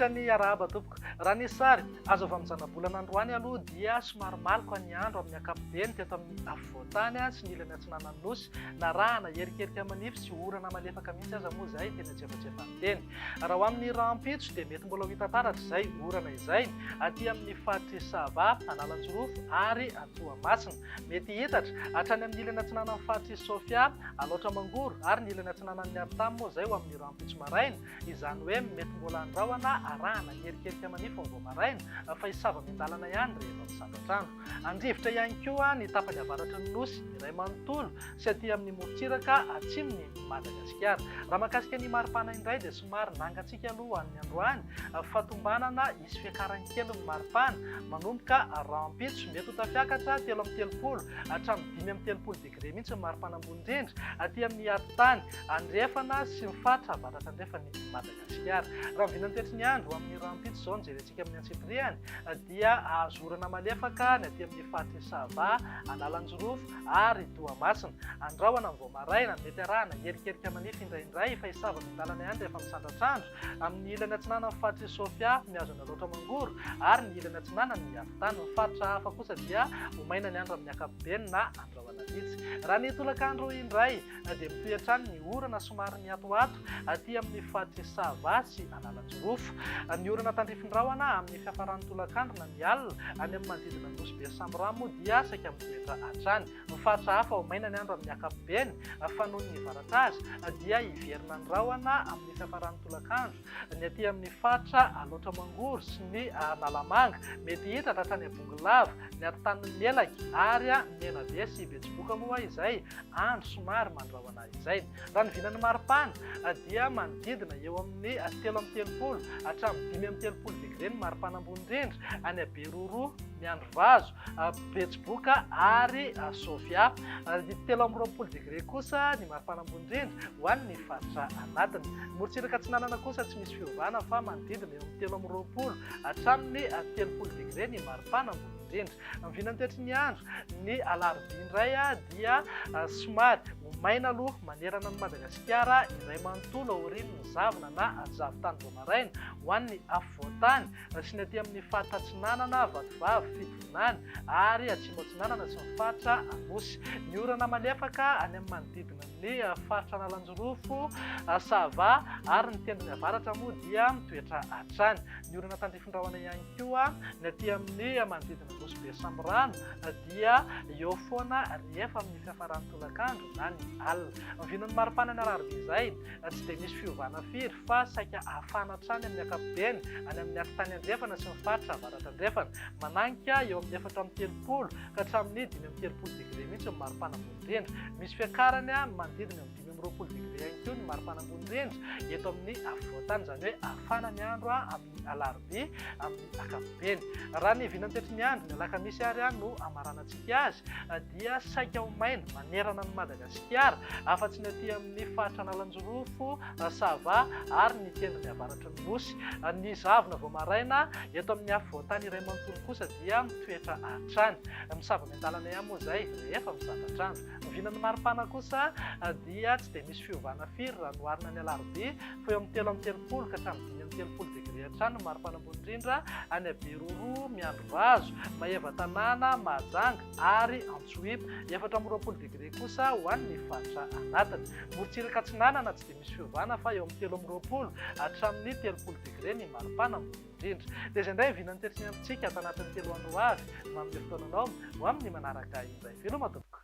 Misaotra ny arahaba tompoko. Raha ny sary azo avy amin'ny zana-bolana androany aloha dia somary maloko ny andro amin'ny ankapobeny teto amin'ny afovoantany sy ny ilany atsinanany nosy na rahana herikerika manify sy orana malefaka mihitsy aza moa izay tena tsefatsefa ny teny. Raha ho amin'ny rahampitso dia mety mbola ho hita taratra izay orana izay aty amin'ny faritry Sava, Analanjorofo ary Toamasina. Mety hitatra hatrany amin'ny ilany atsinanan'ny faritry Sofia, Alaotra Mangoro ary ny ilany atsinanan'ny Artamo moa izay ho amin'ny rahampitso maraina. Izany hoe mety mbola andrahona arahana herikerika manify vao maraina fa hisava mindalana ihany rehefa misandratrandro. Andrivotra ihany koa ny tapany avaratry ny nosy iray manontolo sy aty amin'ny morontsiraka atsimony Madagasikara. Raha mahakasika ny maripana indray dia somary nangatsika aloha amin'ny androany fatombanana isy fiakarany kely ny maripana manomboka rahampitso mety ho tafiakatra 3 hatramin'ny 5 degré mihitsy ny maripana ambony indrindra aty amin'ny atitany andrefana sy mifatra avaratra andrefany Madagasikara. Raha mivinany toetry ny andro amin'ny rahampitso izao nijerentsika amin'ny antsipriany dia azorana malefaka ny aty amin'ny faritry Sava, Analanjorofo ary Toamasina. Andrahona vao maraina mety arahana herikerika manify indraindray fa hisava mindalana ihany rehefa misandratrandro amin'ny ilany atsinanan'ny faritry Sofia mihazo ny Alaotra Mangoro ary ny ilany atsinanan'ny Artany. Ny faritra hafa kosa dia ho maina ny andro amin'ny ankapobeny na andrahona vitsy. Raha ny tolakandro indray dia mitohy hatrany ny orana somary miatoato aty amin'ny faritry Sava sy Analanjorofo. Ny orana tandrifin-drahona amin'ny fiafaran'ny tolakandro na ny alina any amin'ny manodidina ny nosy be Samboramo dia saika mitoetra hatrany. Ny faritra hafa ho maina ny andro amin'ny ankapobeny fa noho ny varatra azy dia hiverina ny rahona amin'ny fiafaran'ny tolakandro ny aty amin'ny faritra Alaotra Mangoro sy ny Analamanga. Mety hitatra hatrany Abongilava ny aritanin'ny Melaky ary Menabe sy Betsiboka moa izay andro somary mandrahona izay. Raha ny vinan'ny maripana dia manodidina eo amin'ny 3 hatramin'ny 5 degré ny maripana ambony indrindra any Beroro, Miandrovazo, Betsiboka ary Sofia. 13 degré kosa ny maripana ambony indrindra ho an'ny faritra anatiny. Morontsiraka atsinanana kosa tsy misy fiovana fa manodidina eo amin'ny 13 hatramin'ny 30 degré ny maripana ambony indrindra. Mivinany toetry ny andro ny alarobia indray dia somary maina aloha manerana ny Madagasikara iray manontolo aorian'ny zavona na zavotany vao maraina ho an'ny afovoantany sy ny aty amin'ny faritra atsinanana Vatovavy, Fitovonany ary atsimo atsinanana sy ny faritra anosy. Ny orana malefaka any amin'ny manodidina ny faritra Analanjorofo, Sava ary ny tendrony avaratra moa dia mitoetra hatrany. Ny orana tandrifin-drahona ihany koa ny aty amin'ny manodidina nosy be Samborano dia eo foana rehefa amin'ny fiafaran'ny tolakandro na ny alina. Mivinan'ny maripana ny alarobia izay tsy dia misy fiovana firy fa saika hafana hatrany amin'ny ankapobeny any amin'ny atitany andrefana sy ny faritra avaratra andrefana. Mananika eo amin'ny 4 ka hatramin'ny 5 degré mihitsy ny maripana ambony indrindra. Misy fiakarany manodidina amin'ny 20 degré ihany koa ny maripana ambony indrindra eto amin'ny afovoantany, izany hoe hafana ny andro amin'ny alarobia amin'ny ankapobeny. Raha ny vinany toetry ny andro ny alakamisy ary no amaranantsika azy dia saika ho maina manerana ny Madagasikara afa-tsy ny aty amin'ny faritra Analanjorofo, Sava ary ny tendrony avaratry ny nosy. Ny zavona vao maraina eto amin'ny afovoantany iray manontolo kosa dia mitoetra hatrany. Misava mindalana ihany moa izay rehefa misandratrandro. Mivinan'ny maripana kosa dia tsy dia misy fiovana firy raha noharina ny alarobia fa eo amin'ny 30 ka hatramin'ny 30 degré hatrany ny maripana ambony indrindra any Beroro, Miandrovazo, Mahevatanana, Mahajanga ary Antsohibo. 14 degré kosa ho an'ny faritra anatiny. Morontsiraka atsinanana tsy dia misy fiovana fa eo amin'ny 13 hatramin'ny 30 degré ny maripana ambony indrindra. Dia izay indray vinany toetry ny androntsika ato anatin'ny 3 andro avy no amin'ny fotoananao ho amin'ny manaraka indray. Veloma tompoko.